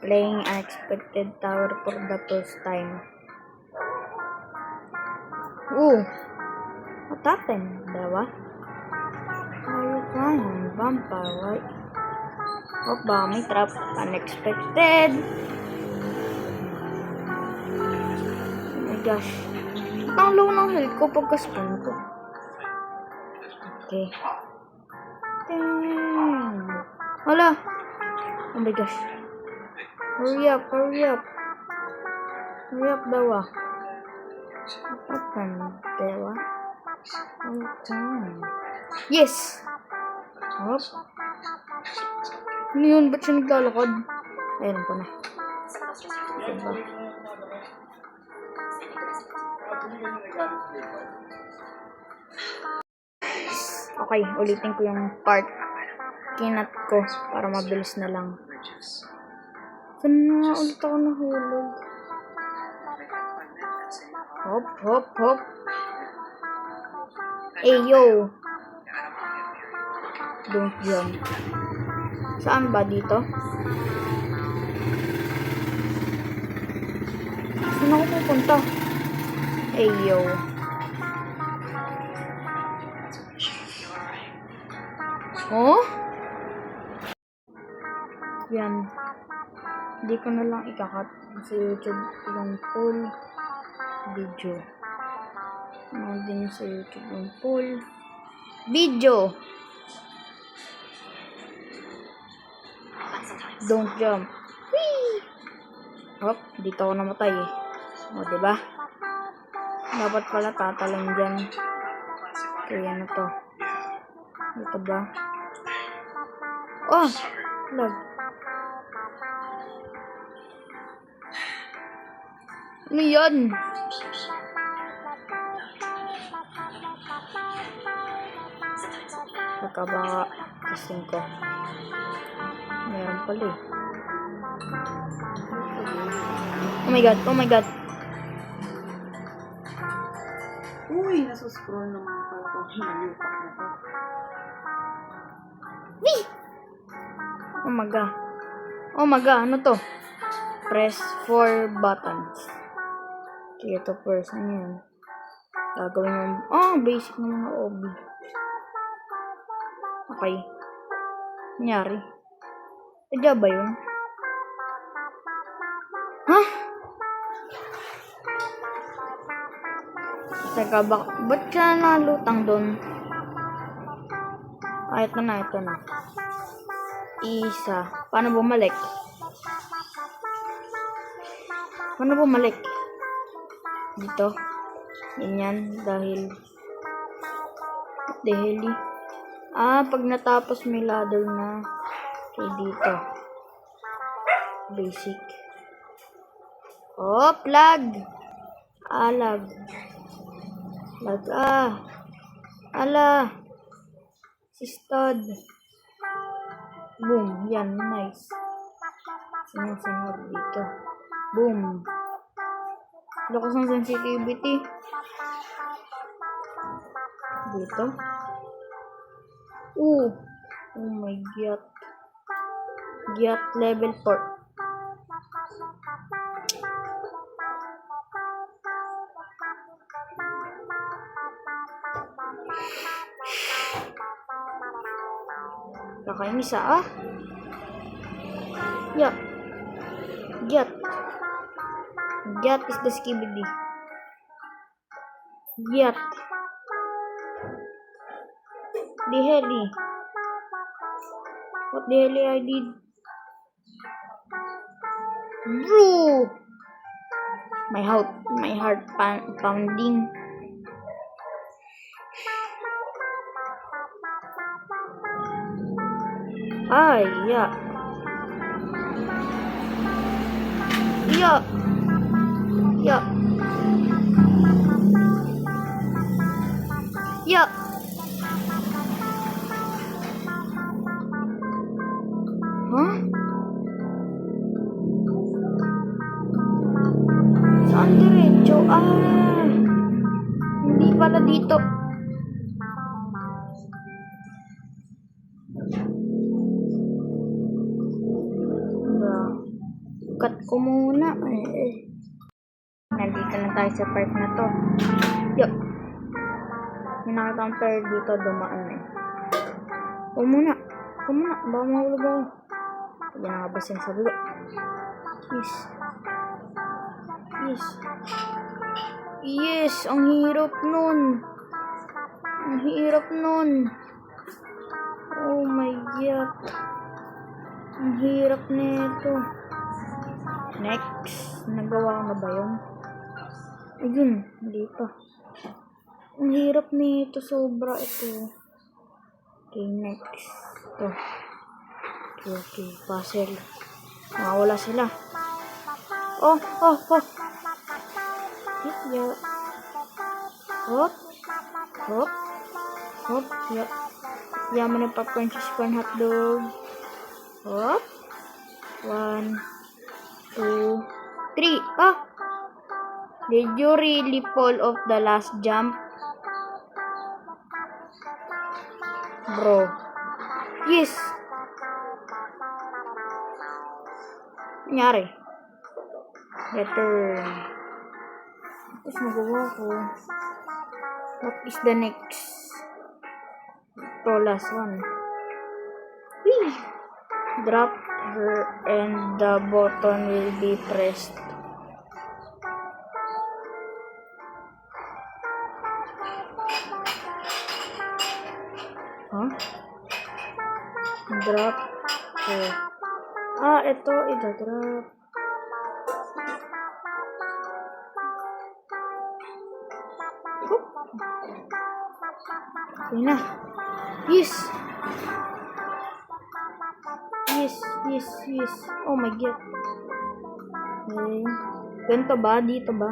Playing unexpected tower for the first time. Ooh! What happened, Dawa? Are you crying, vampire? Oh, baka may trap. Unexpected! Oh my gosh. Ang low ng health ko pagka-spawn ko. Okay. Damn. Hala! Oh my gosh. Hurry up, hurry up. Hurry up, Dawa. What happened, Dawa? Okay. Yes! Hop. Ano yun? Ba't siya naglalakad? Ayun ko na. Diba? Okay, ulitin ko yung part. Kinat ko para mabilis na lang. Saan na ulit ako nahulog? Hop, hop, hop. Hey, yo! Don't jump. Saan ba dito? Saan ako pupunta? Hey, yo! Oh? Yan. Hindi ko na lang ikakat sa YouTube yung full video. Din sa YouTube yung full video. Don't jump. Whee! Hop, dito ako namatay eh. O, diba? Dapat pala tatalon dyan. Kaya ano to? Dito ba? Oh! Lag. Ano yan? Baka kasing ko. Meron pala eh. Oh my god, oh my god. Uy, nasa-scroll naman pala ito. Nalipak na to. Wee! Oh my god. Oh my god, ano to? Press 4 buttons. Sige to first. Ano yan? Gagawin mo. Oh, basic na mga OB. Okay. Nangyari. Sadya ba yun? Huh? Teka, ba't ka nalutang doon? Ah, ito na, ito na. Isa. Paano bumalik? Paano bumalik? Dito. Ganyan, dahil pag natapos may ladder na kay dito. Basic. Oh, plug! Lag. Lag, Ala! Sistad. Boom. Yan, nice. Sinunod dito. Boom. Lakas ng sensitivity. Dito. Oh my god. Giat level 4. Kakainis ah. Yeah. Giat. Giat is the skibidi. Giat. The heli. What the hell I did? Bro! My heart pounding. Ay, yeah. Yeah. Yeah. Yeah. Huh? Saan diretso? Hindi pala dito. cut ko muna. Nandito na tayo sa part na to. Yo. May nakita ang pair dito dumaan eh. Huwag muna. Baka mahulog ako. Hindi nakabasin sa dulo. Yes. Ang hirap nun. Oh my god. Ang hirap nito. Next. Nagawa ko na ba yun? Ayun. Hindi pa. Ang hirap nito. Sobra ito. Okay, next. Ito. Okay. Puzzle. Wala sila. Oh. Yeah. Hop. Yeah. Yaman ng popcorn, cheese corn, hotdog. Hop. 1, 2, 3. Oh! Did you really fall off the last jump? Bro. Yes! Nangyari. Return. Tapos magawa ko. What is the next? Ito, last one. Whee! Drop her and the button will be pressed. Huh? Drop her. Ito drop. Okay na. Yes. Oh my god. Okay. Ganito ba? Dito ba?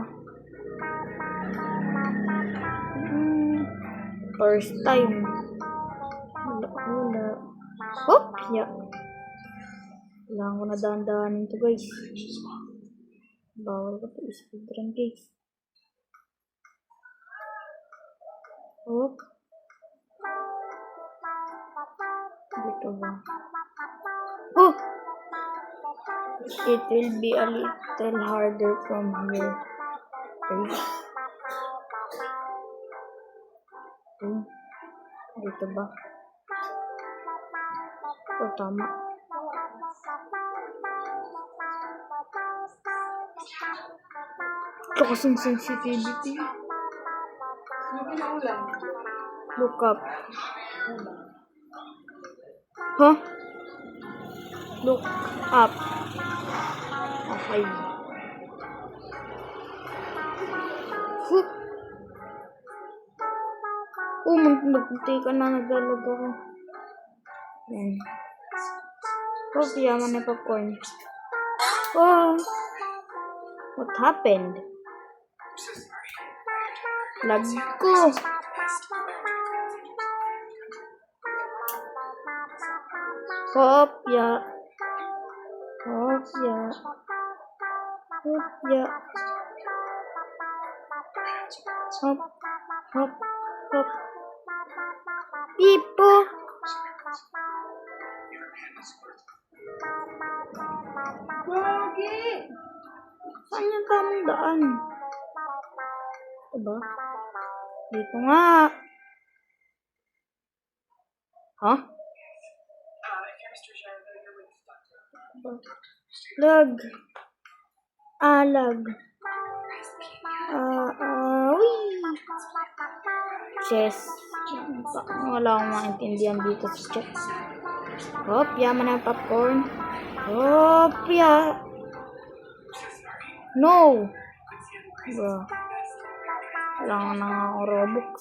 First time. Wala. Oh! Yeah. Kailangan ko na dahan-dahanin to guys. Bawal ko to speedrun guys. Oh. Dito ba? Oh! It will be a little harder from here. Okay. Dito ba? Ito tama. Ito kasing sensitivity. Look up. Huh? Look up. Okay. Oh, magpunti ka na. Naglalag ako. Yan. Oh, piyaman na popcorn. Oh. What happened? Lag ko. Kopya. Hop. Pipo. Gogi! Saan yung tamang daan? Diba? Dito nga. Huh? Lag. Lag. Chess. Wala akong maintindihan dito sa chess. Hop, yaman na popcorn. Hop, ya. No. Bro. Kailangan na nga ako Robux.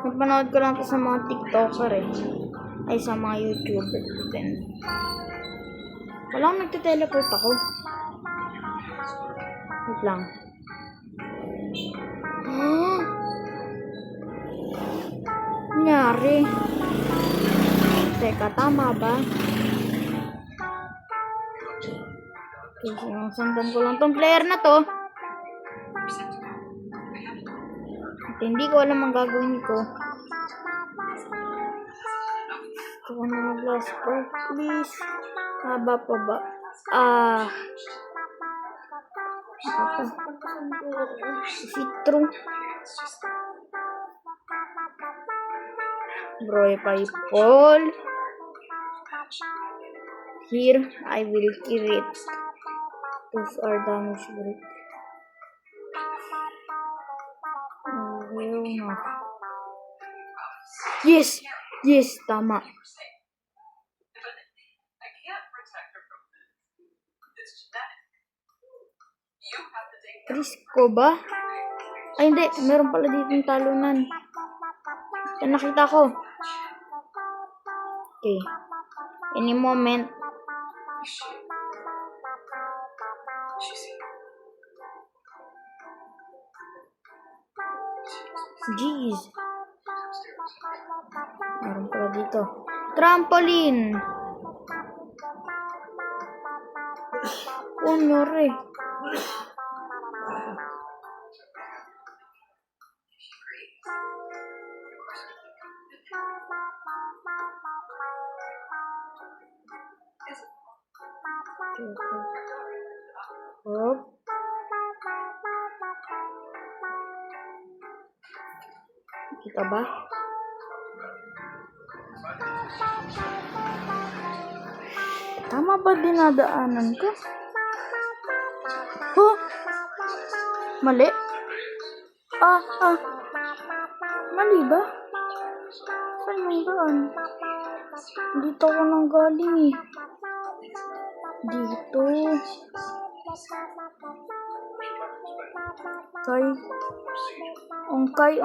Napanood ko lang ito sa mga TikToker eh. Ay, sa mga YouTuber din. Walang nagte-teleport ako. Wait lang. Nangyari. Teka, tama ba? Okay, sinusundan ko lang tong player na to. At hindi ko alam ang gagawin ko. Gusto ko na mag-last part, please. Haba pa ba? See-through. Bro, if I fall here, I will kill it. Those are damage break. Ayaw na. Yes! Yes! Tama. Risk ko ba? Ay, hindi. Meron pala dito yung talunan. Yan, nakita ko. Okay. Any moment. Jeez. Meron pala dito. Trampoline! Oh, nyari. Hop. Kita ba? Tama ba dinadaanan ko? Huh? Mali? Mali ba? Saan yung daan? Dito ako nang galing eh. Dito. Ongkay.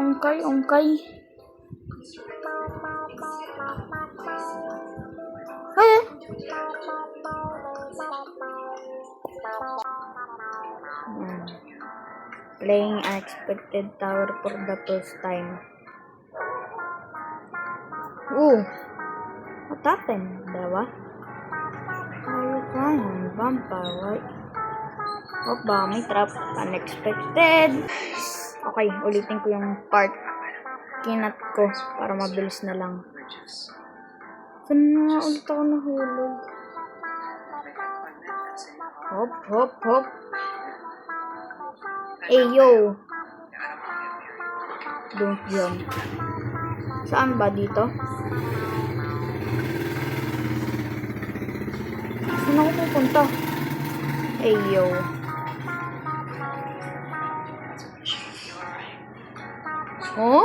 Eh! Playing unexpected tower for the first time. Ooh! What happened, Dawa? Are you crying, vampire? Oh, baka may trap. Unexpected. Okay, ulitin ko yung part. Kinat ko para mabilis na lang. Saan na ulit ako nahulog? Hop. Hey, yo! Don't jump. Saan ba dito? Saan ako pupunta? Hey, yo! Oh?